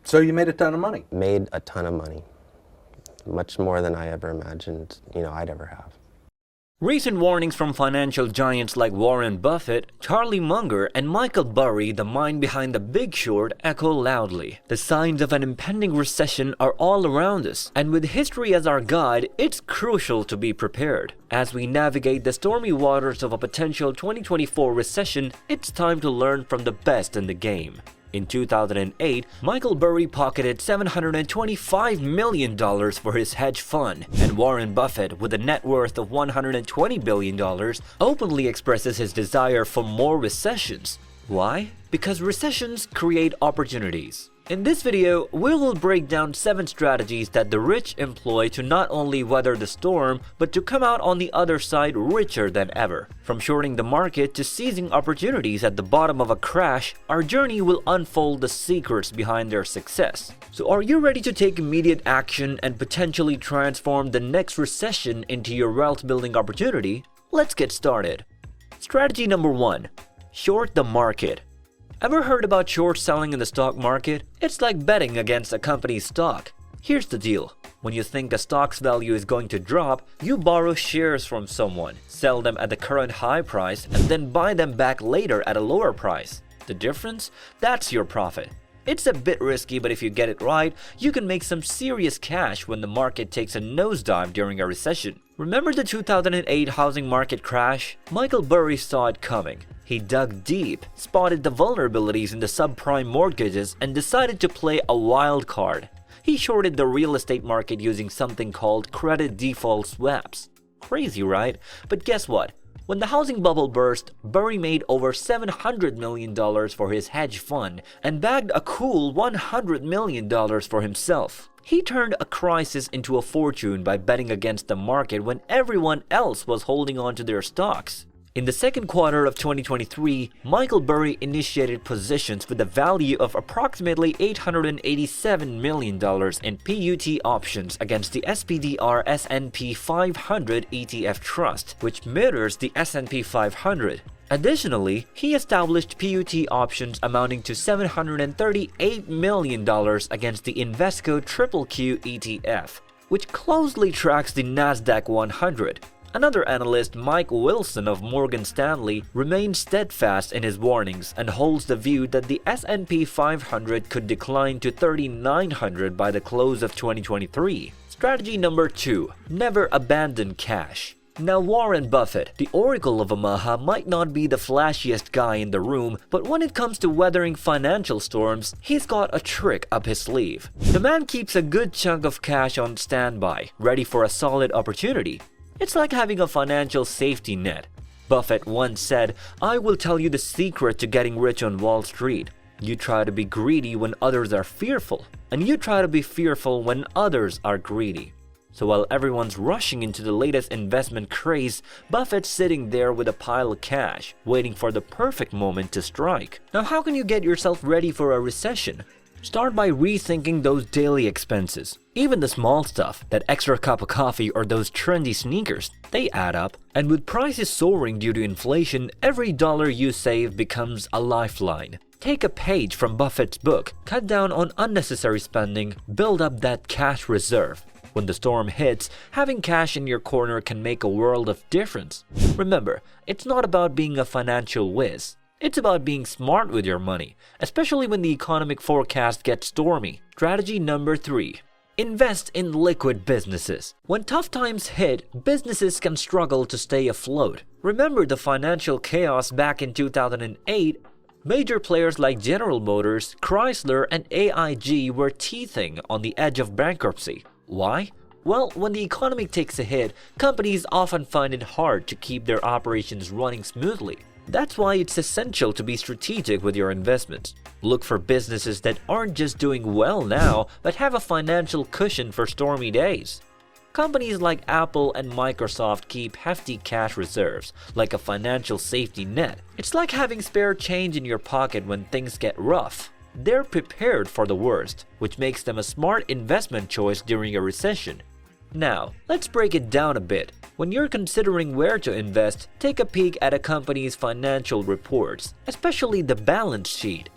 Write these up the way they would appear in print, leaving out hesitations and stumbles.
So you made a ton of money. Made a ton of money. Much more than I ever imagined, I'd ever have. Recent warnings from financial giants like Warren Buffett, Charlie Munger, and Michael Burry, the mind behind The Big Short, echo loudly. The signs of an impending recession are all around us, and with history as our guide, it's crucial to be prepared. As we navigate the stormy waters of a potential 2024 recession, it's time to learn from the best in the game. In 2008, Michael Burry pocketed $725 million for his hedge fund, and Warren Buffett, with a net worth of $120 billion, openly expresses his desire for more recessions. Why? Because recessions create opportunities. In this video, we will break down 7 strategies that the rich employ to not only weather the storm, but to come out on the other side richer than ever. From shorting the market to seizing opportunities at the bottom of a crash, our journey will unfold the secrets behind their success. So are you ready to take immediate action and potentially transform the next recession into your wealth-building opportunity? Let's get started. Strategy number 1. Short the market. Ever heard about short selling in the stock market? It's like betting against a company's stock. Here's the deal. When you think a stock's value is going to drop, you borrow shares from someone, sell them at the current high price, and then buy them back later at a lower price. The difference? That's your profit. It's a bit risky, but if you get it right, you can make some serious cash when the market takes a nosedive during a recession. Remember the 2008 housing market crash? Michael Burry saw it coming. He dug deep, spotted the vulnerabilities in the subprime mortgages, and decided to play a wild card. He shorted the real estate market using something called credit default swaps. Crazy, right? But guess what? When the housing bubble burst, Burry made over $700 million for his hedge fund and bagged a cool $100 million for himself. He turned a crisis into a fortune by betting against the market when everyone else was holding on to their stocks. In the second quarter of 2023, Michael Burry initiated positions with a value of approximately $887 million in PUT options against the SPDR S&P 500 ETF Trust, which mirrors the S&P 500. Additionally, he established PUT options amounting to $738 million against the Invesco QQQ ETF, which closely tracks the Nasdaq 100. Another analyst, Mike Wilson of Morgan Stanley, remains steadfast in his warnings and holds the view that the S&P 500 could decline to 3,900 by the close of 2023. Strategy number 2. Never abandon cash. Now, Warren Buffett, the Oracle of Omaha, might not be the flashiest guy in the room, but when it comes to weathering financial storms, he's got a trick up his sleeve. The man keeps a good chunk of cash on standby, ready for a solid opportunity. It's like having a financial safety net. Buffett once said, "I will tell you the secret to getting rich on Wall Street. You try to be greedy when others are fearful, and you try to be fearful when others are greedy." So while everyone's rushing into the latest investment craze, Buffett's sitting there with a pile of cash, waiting for the perfect moment to strike. Now, how can you get yourself ready for a recession? Start by rethinking those daily expenses. Even the small stuff, that extra cup of coffee or those trendy sneakers, they add up. And with prices soaring due to inflation, every dollar you save becomes a lifeline. Take a page from Buffett's book, cut down on unnecessary spending, build up that cash reserve. When the storm hits, having cash in your corner can make a world of difference. Remember, it's not about being a financial whiz. It's about being smart with your money, especially when the economic forecast gets stormy. Strategy number 3. Invest in liquid businesses. When tough times hit, businesses can struggle to stay afloat. Remember the financial chaos back in 2008? Major players like General Motors, Chrysler, and AIG were teething on the edge of bankruptcy. Why? Well, when the economy takes a hit, companies often find it hard to keep their operations running smoothly. That's why it's essential to be strategic with your investments. Look for businesses that aren't just doing well now, but have a financial cushion for stormy days. Companies like Apple and Microsoft keep hefty cash reserves, like a financial safety net. It's like having spare change in your pocket when things get rough. They're prepared for the worst, which makes them a smart investment choice during a recession. Now, let's break it down a bit. When you're considering where to invest, take a peek at a company's financial reports, especially the balance sheet.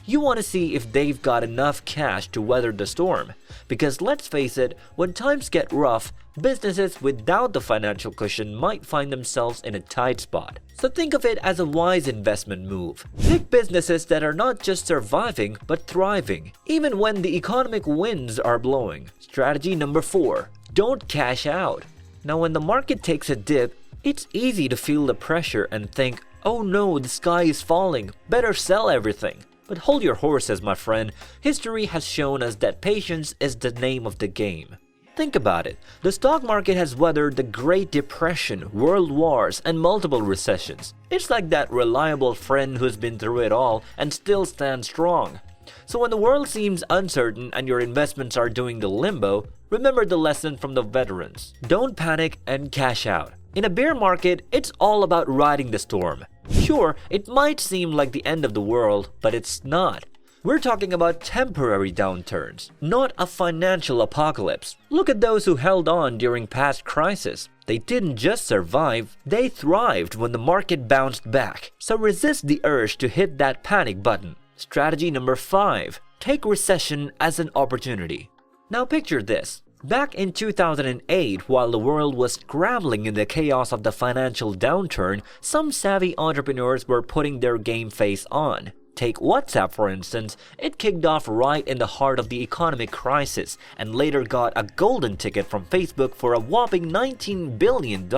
You want to see if they've got enough cash to weather the storm. Because let's face it, when times get rough, businesses without the financial cushion might find themselves in a tight spot. So think of it as a wise investment move. Pick businesses that are not just surviving but thriving, even when the economic winds are blowing. Strategy number 4. Don't cash out. Now when the market takes a dip, it's easy to feel the pressure and think, oh no, the sky is falling, better sell everything. But hold your horses, my friend. History has shown us that patience is the name of the game. Think about it. The stock market has weathered the Great Depression, world wars, and multiple recessions. It's like that reliable friend who's been through it all and still stands strong. So when the world seems uncertain and your investments are doing the limbo, remember the lesson from the veterans. Don't panic and cash out. In a bear market, it's all about riding the storm. Sure, it might seem like the end of the world, but it's not. We're talking about temporary downturns, not a financial apocalypse. Look at those who held on during past crises. They didn't just survive, they thrived when the market bounced back. So resist the urge to hit that panic button. Strategy number 5. Take recession as an opportunity. Now picture this. Back in 2008, while the world was scrambling in the chaos of the financial downturn, some savvy entrepreneurs were putting their game face on. Take WhatsApp for instance. It kicked off right in the heart of the economic crisis and later got a golden ticket from Facebook for a whopping $19 billion.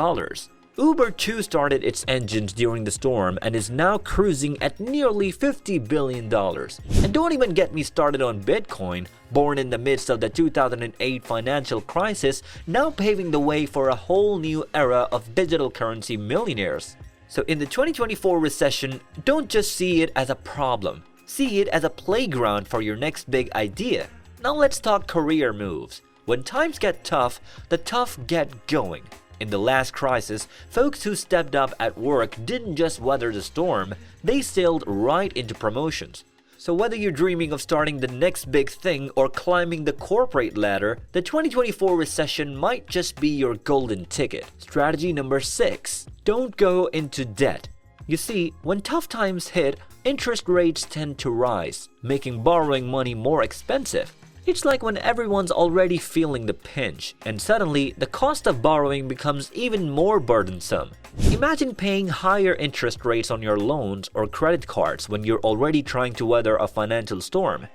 Uber too started its engines during the storm and is now cruising at nearly $50 billion. And don't even get me started on Bitcoin, born in the midst of the 2008 financial crisis, now paving the way for a whole new era of digital currency millionaires. So in the 2024 recession, don't just see it as a problem. See it as a playground for your next big idea. Now let's talk career moves. When times get tough, the tough get going. In the last crisis, folks who stepped up at work didn't just weather the storm, they sailed right into promotions. So whether you're dreaming of starting the next big thing or climbing the corporate ladder, the 2024 recession might just be your golden ticket. Strategy number 6. Don't go into debt. You see, when tough times hit, interest rates tend to rise, making borrowing money more expensive. It's like when everyone's already feeling the pinch, and suddenly the cost of borrowing becomes even more burdensome. Imagine paying higher interest rates on your loans or credit cards when you're already trying to weather a financial storm.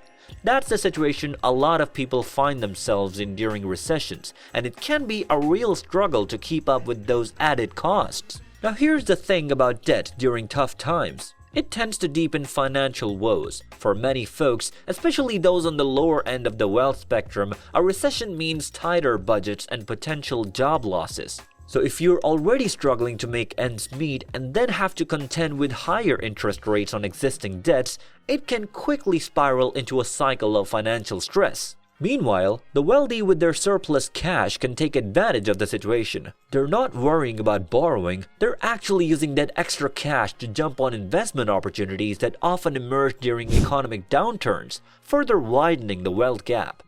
That's the situation a lot of people find themselves in during recessions, and it can be a real struggle to keep up with those added costs. Now here's the thing about debt during tough times. It tends to deepen financial woes. For many folks, especially those on the lower end of the wealth spectrum, a recession means tighter budgets and potential job losses. So if you're already struggling to make ends meet and then have to contend with higher interest rates on existing debts, it can quickly spiral into a cycle of financial stress. Meanwhile, the wealthy with their surplus cash can take advantage of the situation. They're not worrying about borrowing, they're actually using that extra cash to jump on investment opportunities that often emerge during economic downturns, further widening the wealth gap.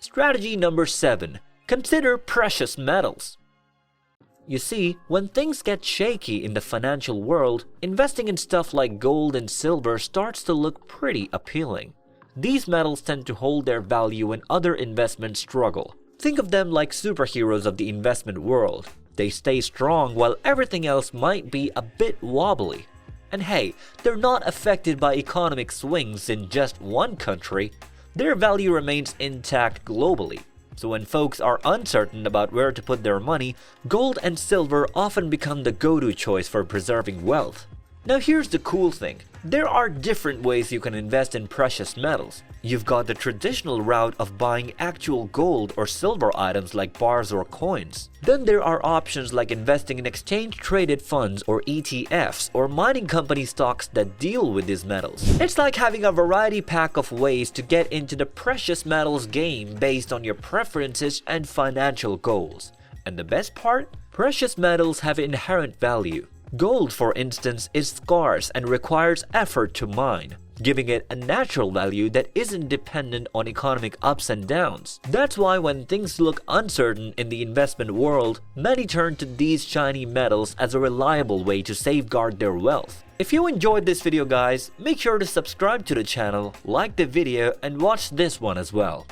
Strategy number 7. Consider precious metals. You see, when things get shaky in the financial world, investing in stuff like gold and silver starts to look pretty appealing. These metals tend to hold their value when other investments struggle. Think of them like superheroes of the investment world. They stay strong while everything else might be a bit wobbly. And hey, they're not affected by economic swings in just one country. Their value remains intact globally. So when folks are uncertain about where to put their money, gold and silver often become the go-to choice for preserving wealth. Now here's the cool thing. There are different ways you can invest in precious metals. You've got the traditional route of buying actual gold or silver items like bars or coins. Then there are options like investing in exchange-traded funds or ETFs or mining company stocks that deal with these metals. It's like having a variety pack of ways to get into the precious metals game based on your preferences and financial goals. And the best part? Precious metals have inherent value. Gold, for instance, is scarce and requires effort to mine. giving it a natural value that isn't dependent on economic ups and downs. That's why when things look uncertain in the investment world, many turn to these shiny metals as a reliable way to safeguard their wealth. If you enjoyed this video guys, make sure to subscribe to the channel, like the video and watch this one as well.